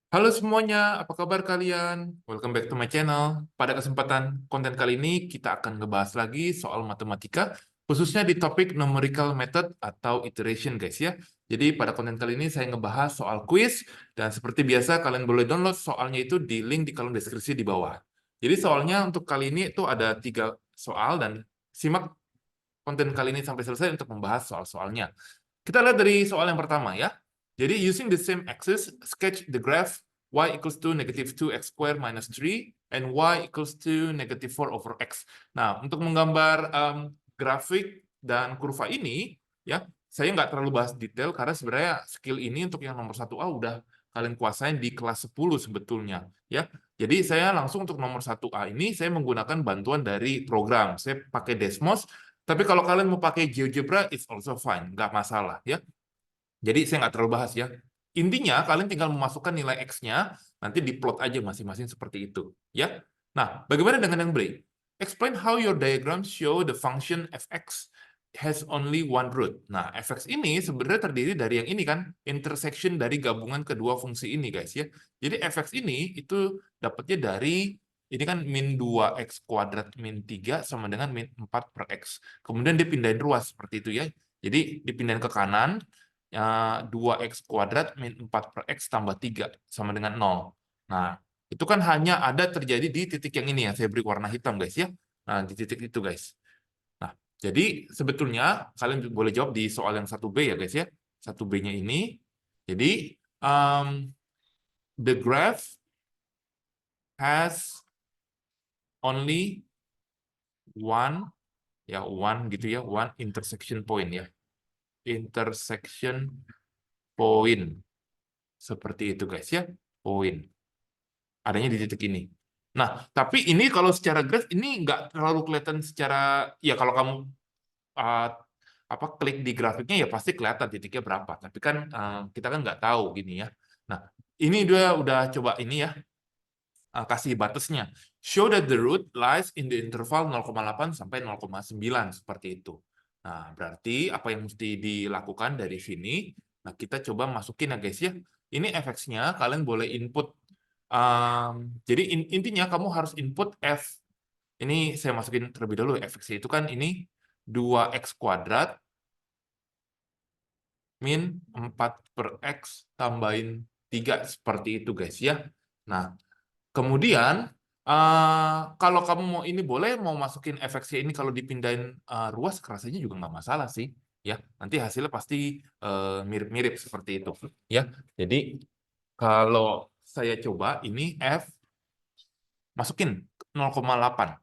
Halo semuanya, apa kabar kalian? Welcome back to my channel. Pada kesempatan konten kali ini, kita akan ngebahas lagi soal matematika, khususnya di topik numerical method atau iteration, guys ya. Jadi pada konten kali ini saya ngebahas soal quiz, dan seperti biasa kalian boleh download soalnya itu di link di kolom deskripsi di bawah. Jadi soalnya untuk kali ini itu ada 3 soal, dan simak konten kali ini sampai selesai untuk membahas soal-soalnya. Kita lihat dari soal yang pertama ya. Jadi using the same axis, sketch the graph y equals to negative 2x squared minus 3 and y equals to negative 4 over x. Nah, untuk menggambar grafik dan kurva ini, ya, saya nggak terlalu bahas detail karena sebenarnya skill ini untuk yang nomor 1A udah kalian kuasain di kelas 10 sebetulnya. Ya, jadi saya langsung untuk nomor 1A ini, saya menggunakan bantuan dari program. Saya pakai Desmos, tapi kalau kalian mau pakai GeoGebra, it's also fine, nggak masalah ya. Jadi saya nggak terlalu bahas ya. Intinya kalian tinggal memasukkan nilai X-nya, nanti diplot aja masing-masing seperti itu. Ya. Nah, bagaimana dengan yang break? Explain how your diagram show the function fx has only one root. Nah, fx ini sebenarnya terdiri dari yang ini kan, intersection dari gabungan kedua fungsi ini guys ya. Jadi fx ini itu dapatnya dari ini kan min 2x kuadrat min 3 sama dengan min 4 per x. Kemudian dipindahin ruas seperti itu ya. Jadi dipindahin ke kanan, 2x kuadrat min 4 per x tambah 3 sama dengan 0. Nah, itu kan hanya ada terjadi di titik yang ini yang saya beri warna hitam guys ya. Nah, di titik itu guys. Nah, jadi sebetulnya kalian boleh jawab di soal yang 1B ya guys ya. 1B-nya ini. Jadi the graph has only one one gitu ya, one intersection point ya. Intersection point. Seperti itu guys ya, poin. Adanya di titik ini. Nah, tapi ini kalau secara graph ini nggak terlalu kelihatan secara, ya kalau kamu uh, klik di grafiknya ya pasti kelihatan titiknya berapa. Tapi kan kita kan nggak tahu gini ya. Nah, ini dia udah coba ini ya, kasih batasnya. Show that the root lies in the interval 0,8 sampai 0,9 seperti itu. Nah, berarti apa yang mesti dilakukan dari sini? Nah, kita coba masukin ya guys ya. Ini fx-nya kalian boleh input. Jadi intinya kamu harus input f. Ini saya masukin terlebih dahulu. Fx itu kan ini 2x kuadrat min 4 per x tambahin 3 seperti itu guys ya. Nah, kemudian kalau kamu mau ini boleh mau masukin efeknya ini kalau dipindahin ruas rasanya juga nggak masalah sih ya. Nanti hasilnya pasti mirip-mirip seperti itu ya. Jadi kalau saya coba ini F masukin 0,8.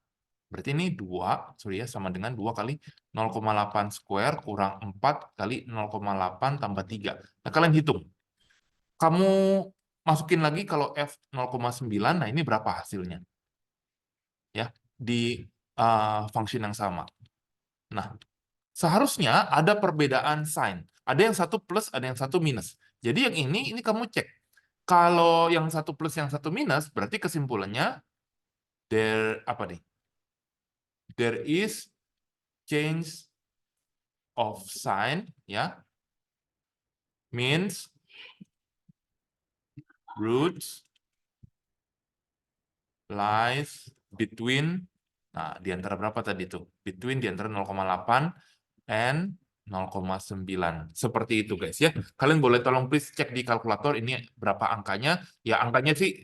Berarti ini 2, sorry ya, sama dengan 2 kali 0,8 square kurang 4 kali 0,8 tambah 3. Nah, kalian hitung. Kamu masukin lagi kalau F 0,9, nah ini berapa hasilnya? Ya, di function yang sama. Nah, seharusnya ada perbedaan sign. Ada yang satu plus, ada yang satu minus. Jadi yang ini kamu cek. Kalau yang satu plus, yang satu minus, berarti kesimpulannya apa nih? There is change of sign, ya, means roots lies between, nah, di antara berapa tadi itu? Between di antara 0,8 and 0,9. Seperti itu guys ya. Kalian boleh tolong please cek di kalkulator ini berapa angkanya. Ya angkanya sih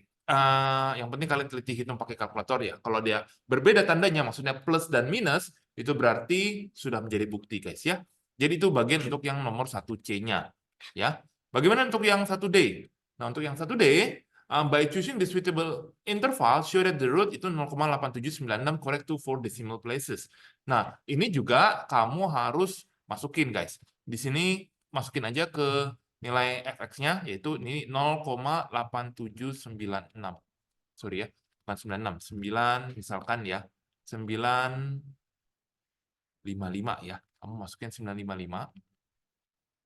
yang penting kalian teliti hitung pakai kalkulator ya. Kalau dia berbeda tandanya maksudnya plus dan minus itu berarti sudah menjadi bukti guys ya. Jadi itu bagian untuk yang nomor 1C-nya ya. Bagaimana untuk yang 1D? Nah, untuk yang 1D by choosing the suitable interval, show that the root itu 0,8796 correct to 4 decimal places. Nah, ini juga kamu harus masukin, guys. Di sini masukin aja ke nilai fx-nya, yaitu ini 0,8796. Sorry ya, bukan 96. 9, misalkan ya, 955 ya. Kamu masukin 955.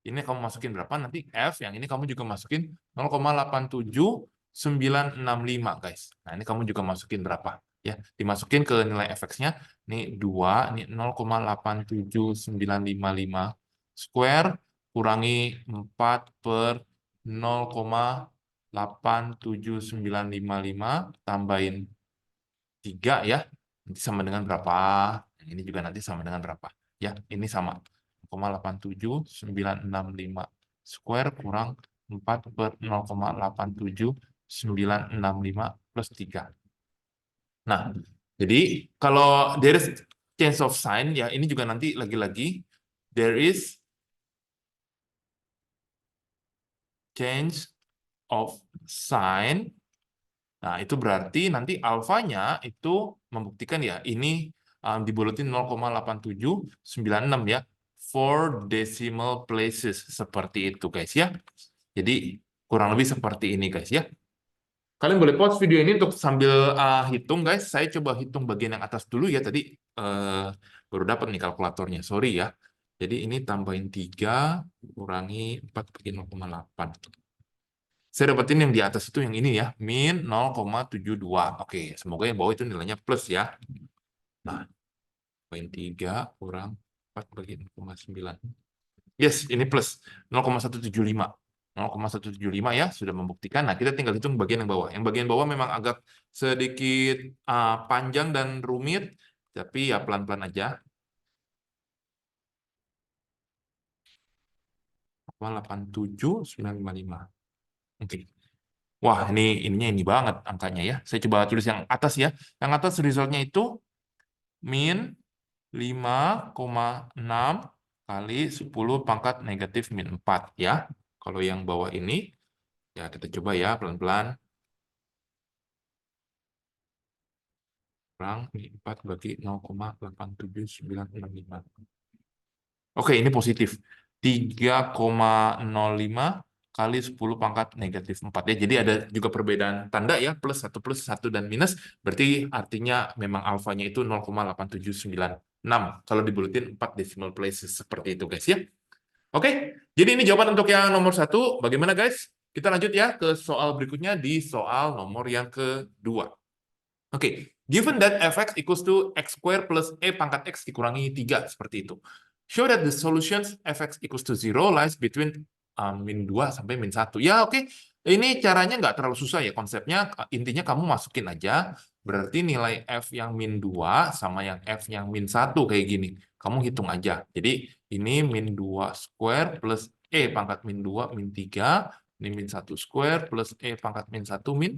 Ini kamu masukin berapa, nanti F, yang ini kamu juga masukin 0,87965, guys. Nah, ini kamu juga masukin berapa. Ya, dimasukin ke nilai fx-nya. Ini 2, ini 0,87955 square, kurangi 4 per 0,9. 87955 tambahin 3 ya. Nanti sama dengan berapa? Yang ini juga nanti sama dengan berapa? Ya, ini sama. 0,87965 square kurang 4 per 0,87965 plus 3. Nah, jadi kalau there is change of sign, ya ini juga nanti lagi-lagi there is change of sign. Nah, itu berarti nanti alfanya itu membuktikan ya, ini dibulatin 0,8796 ya, 4 decimal places, seperti itu guys ya. Jadi kurang lebih seperti ini guys ya. Kalian boleh pause video ini untuk sambil hitung guys. Saya coba hitung bagian yang atas dulu ya, tadi baru dapat nih kalkulatornya, sorry ya. Jadi ini tambahin 3, kurangi 4 bagi 0,8. Saya dapetin yang di atas itu yang ini ya, min 0,72. Oke, semoga yang bawah itu nilainya plus ya. Nah, poin 3 kurang 4 bagi 0,9. Yes, ini plus 0,175. 0,175 ya, sudah membuktikan. Nah, kita tinggal hitung bagian yang bawah. Yang bagian bawah memang agak sedikit panjang dan rumit, tapi ya pelan-pelan aja. 0,87955. Oke. Wah, ini banget angkanya ya. Saya coba tulis yang atas ya. Yang atas resultnya itu min 5,6 kali 10 pangkat negatif min 4 ya. Kalau yang bawah ini, ya kita coba ya pelan-pelan. Kurang min 4 bagi 0,87965. Oke, ini positif. 3,05 kali 10 pangkat negatif 4 ya. Jadi ada juga perbedaan tanda ya, plus 1 dan minus. Berarti artinya memang alfanya itu 0,8796. Kalau dibulutin 4 decimal places seperti itu guys ya. Oke, jadi ini jawaban untuk yang nomor 1. Bagaimana guys? Kita lanjut ya ke soal berikutnya di soal nomor yang kedua. Oke, given that fx equals to x square plus e pangkat x dikurangi 3, seperti itu. Show that the solutions fx equals to 0 lies between min 2 sampai min 1. Ya, oke. Ini caranya nggak terlalu susah ya konsepnya. Intinya kamu masukin aja. Berarti nilai f yang min 2 sama yang f yang min 1 kayak gini. Kamu hitung aja. Jadi ini min 2 square plus e pangkat min 2 min 3. Ini min 1 square plus e pangkat min 1 min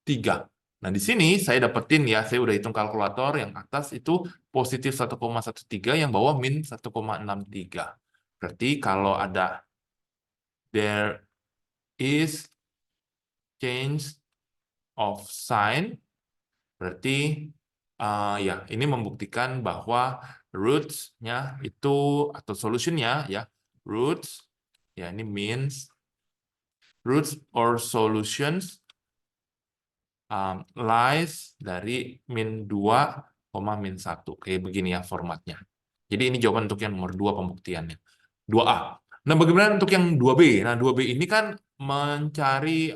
3. Nah, di sini saya dapetin ya, saya udah hitung kalkulator, yang atas itu positif 1,13, yang bawah min 1,63. Berarti kalau ada there is change of sign, berarti ya ini membuktikan bahwa roots-nya itu, atau solution-nya ya, roots, ya ini means roots or solutions lies dari min 2, min 1. Kayak begini ya formatnya. Jadi ini jawaban untuk yang nomor 2 pembuktiannya. 2A. Nah, bagaimana untuk yang 2B? Nah, 2B ini kan mencari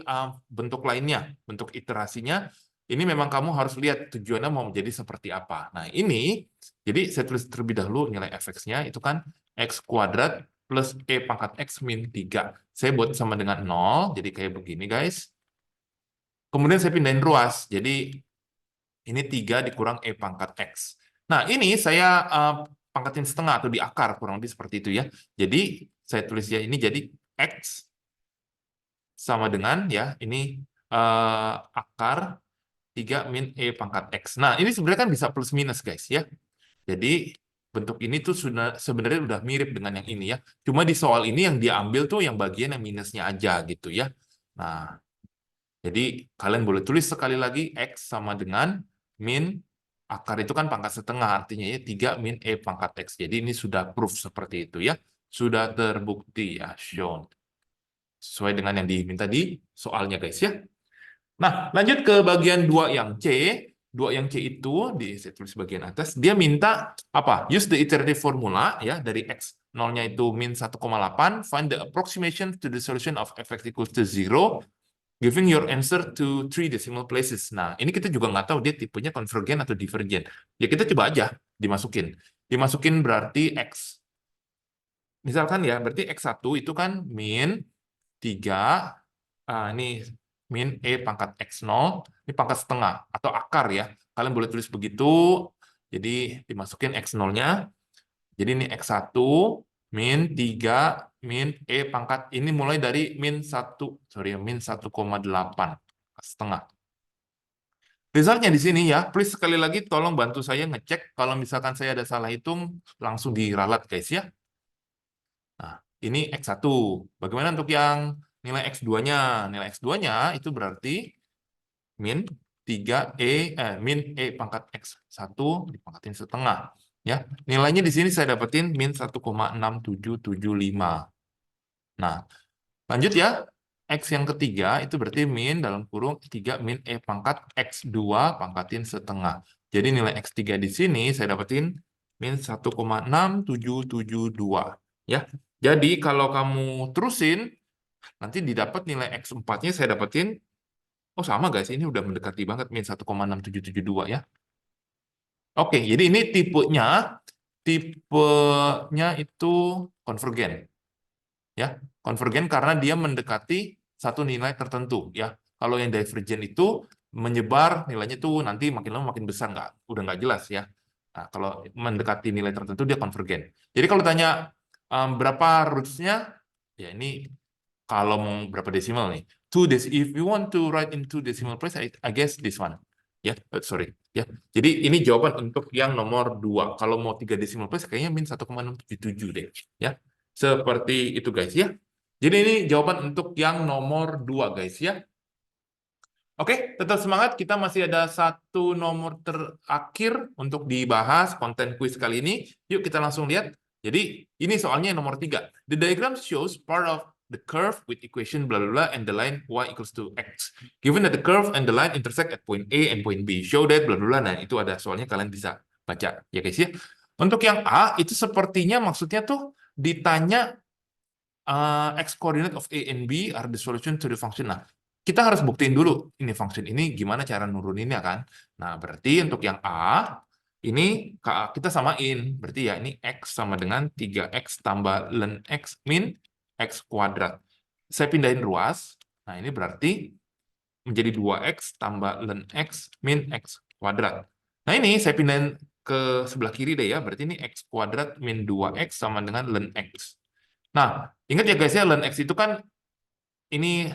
bentuk lainnya, bentuk iterasinya. Ini memang kamu harus lihat tujuannya mau menjadi seperti apa. Nah, ini, jadi saya tulis terlebih dahulu nilai fx-nya, itu kan x kuadrat plus e pangkat x min 3. Saya buat sama dengan 0, jadi kayak begini guys. Kemudian saya pindahin ruas. Jadi ini 3 dikurang E pangkat X. Nah, ini saya pangkatin setengah atau di akar, kurang lebih seperti itu ya. Jadi saya tulis ya ini jadi X sama dengan ya ini akar 3 min E pangkat X. Nah, ini sebenarnya kan bisa plus minus guys ya. Jadi bentuk ini tuh sudah sebenarnya udah mirip dengan yang ini ya. Cuma di soal ini yang dia ambil tuh yang bagian yang minusnya aja gitu ya. Nah, jadi kalian boleh tulis sekali lagi X sama dengan min, akar itu kan pangkat setengah, artinya ya 3 min E pangkat X. Jadi ini sudah proof seperti itu ya. Sudah terbukti ya, shown. Sesuai dengan yang diminta di soalnya guys ya. Nah, lanjut ke bagian 2 yang C. 2 yang C itu, saya tulis bagian atas, dia minta apa? Use the iterative formula ya, dari X 0-nya itu min 1,8, find the approximation to the solution of fx equals to 0, giving your answer to 3 decimal places. Nah, ini kita juga nggak tahu dia tipenya konvergen atau divergen. Ya kita coba aja dimasukin. Dimasukin berarti X. Misalkan ya, berarti X1 itu kan min 3. Ini min E pangkat X0, ini pangkat setengah, atau akar ya. Kalian boleh tulis begitu, jadi dimasukin X0-nya, jadi ini X1, min 3, min E pangkat, ini mulai dari min 1,8, setengah. Resultnya di sini ya, please sekali lagi tolong bantu saya ngecek kalau misalkan saya ada salah hitung, langsung diralat guys ya. Nah, ini X1. Bagaimana untuk yang nilai X2-nya? Nilai X2-nya itu berarti min 3E, min E pangkat X1 dipangkatin setengah. Ya, nilainya di sini saya dapetin min 1,6775. Nah, lanjut ya. X yang ketiga itu berarti min dalam kurung 3 min E pangkat X2 pangkatin setengah. Jadi nilai X3 di sini saya dapetin min 1,6772. Ya. Jadi kalau kamu terusin, nanti didapat nilai X4-nya saya dapetin, oh sama guys, ini udah mendekati banget min 1,6772 ya. Oke, jadi ini tipenya itu konvergen. Ya, konvergen karena dia mendekati satu nilai tertentu ya. Kalau yang divergen itu menyebar nilainya tuh nanti makin lama makin besar, udah nggak jelas ya. Nah, kalau mendekati nilai tertentu dia konvergen. Jadi kalau tanya berapa roots-nya, ya ini kalau mau berapa desimal nih. If you want to write in 2 decimal place, I guess this one. Ya, sorry. Ya. Jadi ini jawaban untuk yang nomor 2. Kalau mau 3 decimal place kayaknya min 1,677 deh. Ya. Seperti itu guys ya. Jadi ini jawaban untuk yang nomor 2 guys ya. Oke, tetap semangat. Kita masih ada satu nomor terakhir untuk dibahas konten kuis kali ini. Yuk kita langsung lihat. Jadi ini soalnya nomor 3. The diagram shows part of the curve with equation blah blah blah and the line y equals to x. Given that the curve and the line intersect at point A and point B, show that blah blah blah. Nah, itu ada soalnya, kalian bisa baca ya guys ya. Untuk yang A itu sepertinya maksudnya tuh ditanya x coordinate of A and B are the solution to the function. Nah, kita harus buktiin dulu ini function ini gimana cara nuruninnya kan. Nah, berarti untuk yang A ini kita samain. Berarti ya ini x sama dengan 3x tambah ln x min x kuadrat. Saya pindahin ruas. Nah, ini berarti menjadi 2x tambah ln x min x kuadrat. Nah, ini saya pindahin ke sebelah kiri deh ya. Berarti ini x kuadrat min 2x sama dengan ln x. Nah, ingat ya guys ya, ln x itu kan ini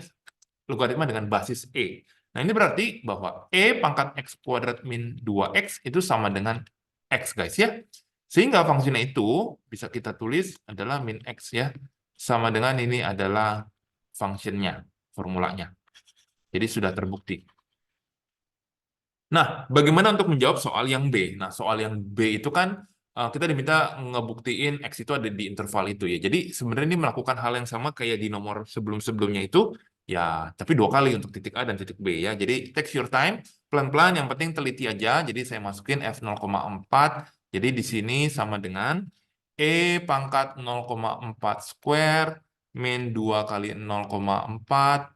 logaritma dengan basis E. Nah, ini berarti bahwa E pangkat x kuadrat min 2x itu sama dengan x guys ya. Sehingga fungsinya itu bisa kita tulis adalah min x ya. Sama dengan ini adalah fungsinya, formulanya. Jadi sudah terbukti. Nah, bagaimana untuk menjawab soal yang B? Nah, soal yang B itu kan kita diminta ngebuktiin X itu ada di interval itu ya. Jadi sebenarnya ini melakukan hal yang sama kayak di nomor sebelum-sebelumnya itu, ya, tapi 2 kali untuk titik A dan titik B ya. Jadi take your time, pelan-pelan, yang penting teliti aja. Jadi saya masukin F 0,4. Jadi di sini sama dengan E pangkat 0,4 square min 2 kali 0,4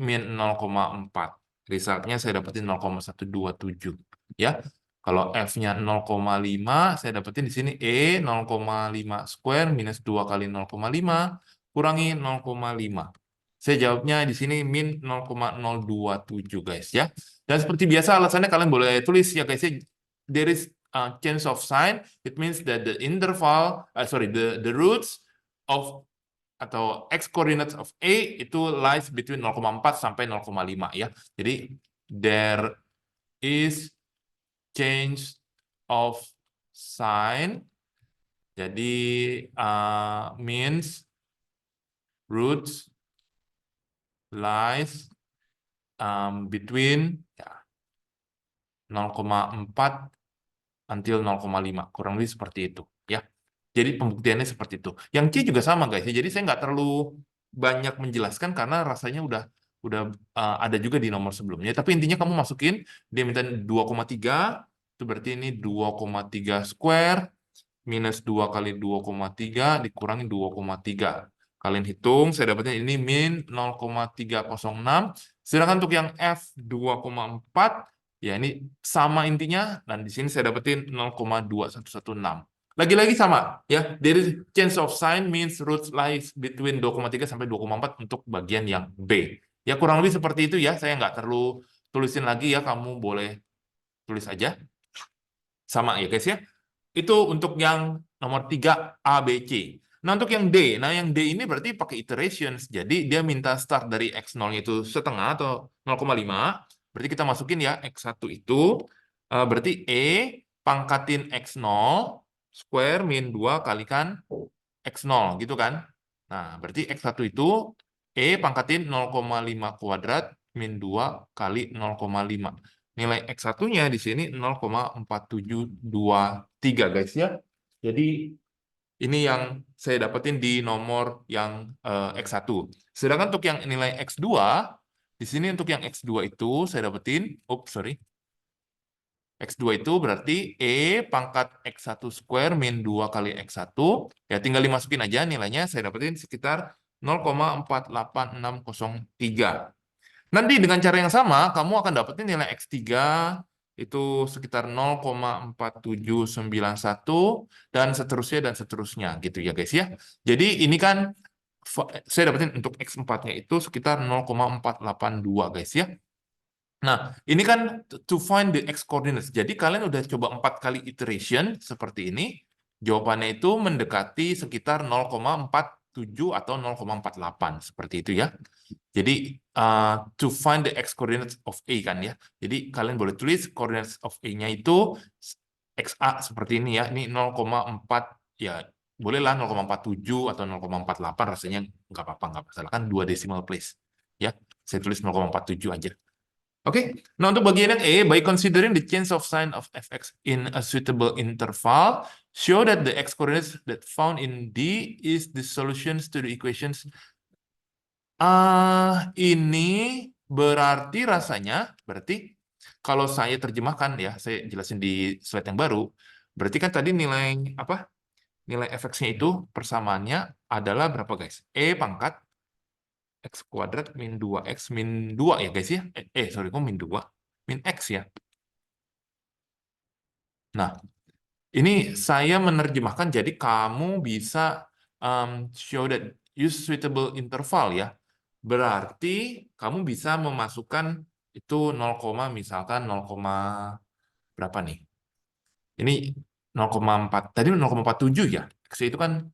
min 0,4. Resultnya saya dapetin 0,127 ya. Kalau F-nya 0,5, saya dapetin di sini E 0,5 square minus 2 kali 0,5 kurangi 0,5. Saya jawabnya di sini min 0,027 guys ya. Dan seperti biasa alasannya kalian boleh tulis ya guys ya. There is a change of sign. It means that the interval, the roots of atau x coordinates of A itu lies between 0,4 sampai 0,5 ya. Jadi there is change of sign. Jadi means roots lies between 0,4 until 0,5, kurang lebih seperti itu ya. Jadi pembuktiannya seperti itu. Yang C juga sama guys ya. Jadi saya nggak terlalu banyak menjelaskan karena rasanya udah ada juga di nomor sebelumnya. Tapi intinya kamu masukin, dia minta 2,3, itu berarti ini 2,3 square minus 2 kali 2,3 dikurangi 2,3. Kalian hitung, saya dapatnya ini min 0,306. Sedangkan untuk yang F 2,4, ya ini sama intinya, dan di sini saya dapetin 0,2116. Lagi-lagi sama, ya. There is change of sign means roots lies between 2,3 sampai 2,4 untuk bagian yang B. Ya kurang lebih seperti itu ya. Saya nggak perlu tulisin lagi ya. Kamu boleh tulis aja. Sama ya guys ya. Itu untuk yang nomor 3 A, B, C. Nah untuk yang D. Nah yang D ini berarti pakai iterations. Jadi dia minta start dari X0 itu setengah atau 0,5. Berarti kita masukin ya X1 itu. Berarti E pangkatin X0 square min 2 kalikan X0 gitu kan. Nah berarti X1 itu E pangkatin 0,5 kuadrat min 2 kali 0,5. Nilai X1-nya di sini 0,4723 guys ya. Jadi ini yang saya dapetin di nomor yang X1. Sedangkan untuk yang nilai X2, di sini untuk yang X2 itu saya dapetin, X2 itu berarti E pangkat X1 square min 2 kali X1. Ya tinggal dimasukin aja nilainya, saya dapetin sekitar 0,48603. Nanti dengan cara yang sama, kamu akan dapetin nilai X3 itu sekitar 0,4791 dan seterusnya gitu ya guys ya. Jadi ini kan saya dapetin untuk X4-nya itu sekitar 0,482 guys ya. Nah, ini kan to find the X coordinates. Jadi kalian udah coba 4 kali iteration seperti ini. Jawabannya itu mendekati sekitar 0,47 atau 0,48 seperti itu ya. Jadi to find the X coordinates of A kan ya. Jadi kalian boleh tulis coordinates of A-nya itu XA seperti ini ya. Ini 0,4 ya bolehlah 0,47 atau 0,48 rasanya nggak apa-apa, nggak masalah kan 2 decimal place. Ya, saya tulis 0,47 aja. Oke, nah untuk bagian yang E, by considering the change of sign of fx in a suitable interval, show that the x coordinates that found in D is the solutions to the equations. Ini berarti rasanya, berarti kalau saya terjemahkan ya, saya jelasin di slide yang baru, berarti kan tadi nilai apa? Nilai fx-nya itu persamaannya adalah berapa guys? E pangkat X kuadrat min 2X min 2 ya guys ya. Sorry, kok min 2? Min X ya. Nah, ini saya menerjemahkan jadi kamu bisa show that use suitable interval ya. Berarti kamu bisa memasukkan itu 0, misalkan 0, berapa nih? Ini 0,4. Tadi 0,47 ya. X itu kan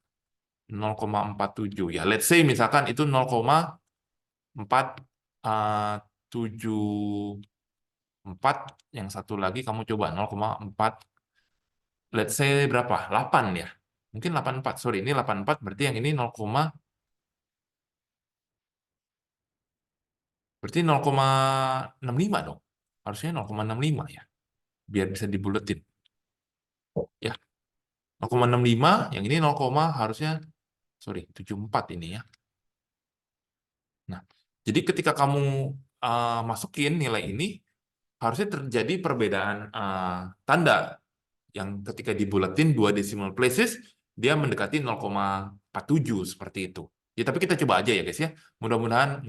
0,47 ya. Let's say misalkan itu 0,474, yang satu lagi kamu coba 0,4, let's say berapa? 8 ya. Mungkin 84. Sorry, ini 84 berarti yang ini 0, berarti 0,65 dong. Harusnya 0,65 ya. Biar bisa dibuletin. Ya. 0,65, yang ini 0, harusnya sorry, 74 ini ya. Nah, jadi ketika kamu masukin nilai ini, harusnya terjadi perbedaan tanda yang ketika dibuletin 2 decimal places, dia mendekati 0,47 seperti itu. Ya, tapi kita coba aja ya guys ya. Mudah-mudahan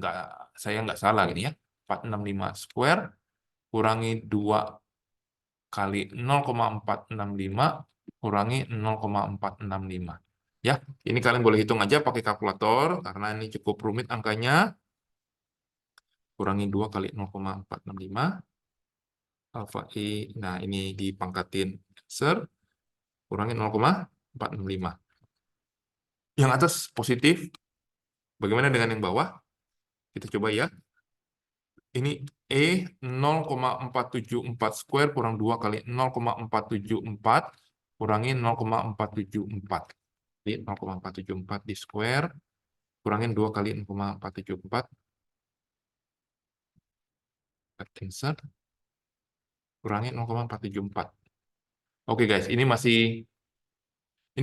saya nggak salah gini ya. 465 square kurangi 2 kali 0,465 kurangi 0,465. Ya, ini kalian boleh hitung aja pakai kalkulator karena ini cukup rumit angkanya. Kurangi 2 kali 0,465 alfa E. Nah, ini dipangkatin answer kurangi 0,465. Yang atas positif. Bagaimana dengan yang bawah? Kita coba ya. Ini E 0,474 square kurang 2 kali 0,474 kurangi 0,474. Jadi 0,474 di square kurangin 2 kali 0,474. Answer kurangi 0,474. Oke guys, ini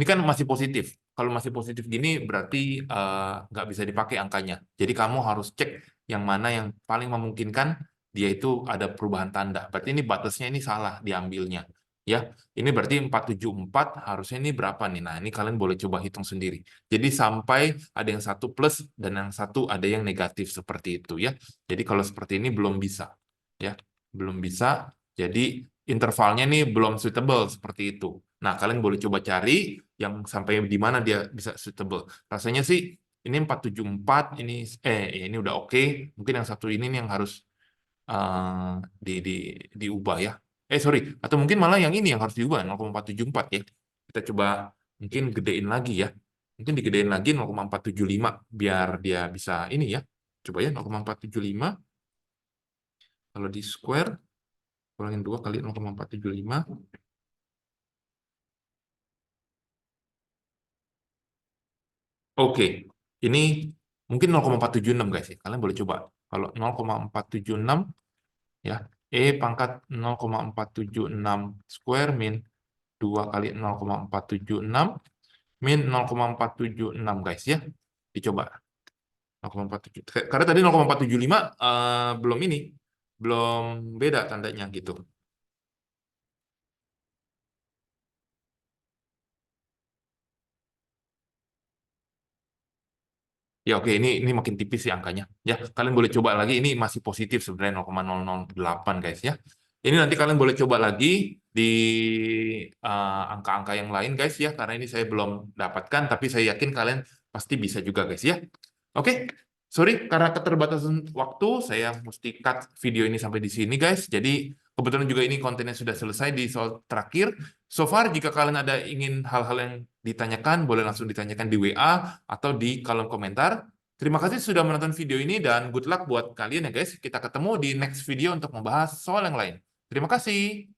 kan masih positif. Kalau masih positif gini berarti nggak bisa dipakai angkanya. Jadi kamu harus cek yang mana yang paling memungkinkan dia itu ada perubahan tanda. Berarti ini batasnya ini salah diambilnya. Ya, ini berarti 474 harusnya ini berapa nih? Nah, ini kalian boleh coba hitung sendiri. Jadi sampai ada yang satu plus dan yang satu ada yang negatif seperti itu ya. Jadi kalau seperti ini belum bisa. Ya, belum bisa. Jadi intervalnya nih belum suitable seperti itu. Nah, kalian boleh coba cari yang sampai di mana dia bisa suitable. Rasanya sih Ini 474, ini udah oke. Mungkin yang satu ini nih yang harus eh, diubah ya. Sorry, atau mungkin malah yang ini yang harus diubah 0,474 ya. Kita coba mungkin gedein lagi ya. Mungkin digedein lagi 0,475 biar dia bisa ini ya. Coba ya 0,475 kalau di square kurangin 2 kali 0,475. Oke, ini mungkin 0,476 guys ya. Kalian boleh coba. Kalau 0,476 ya, pangkat 0,476 square min 2 kali 0,476 min 0,476 guys ya. Dicoba. 0,47. Karena tadi 0,475 belum ini. Belum beda tandanya gitu. Ya oke, ini makin tipis sih angkanya. Ya, kalian boleh coba lagi. Ini masih positif sebenarnya 0,008 guys ya. Ini nanti kalian boleh coba lagi di angka-angka yang lain guys ya, karena ini saya belum dapatkan, tapi saya yakin kalian pasti bisa juga guys ya. Oke, sorry karena keterbatasan waktu, saya mesti cut video ini sampai di sini guys. Jadi kebetulan juga ini kontennya sudah selesai di soal terakhir. So far, jika kalian ada ingin hal-hal yang ditanyakan, boleh langsung ditanyakan di WA atau di kolom komentar. Terima kasih sudah menonton video ini dan good luck buat kalian ya guys. Kita ketemu di next video untuk membahas soal yang lain. Terima kasih.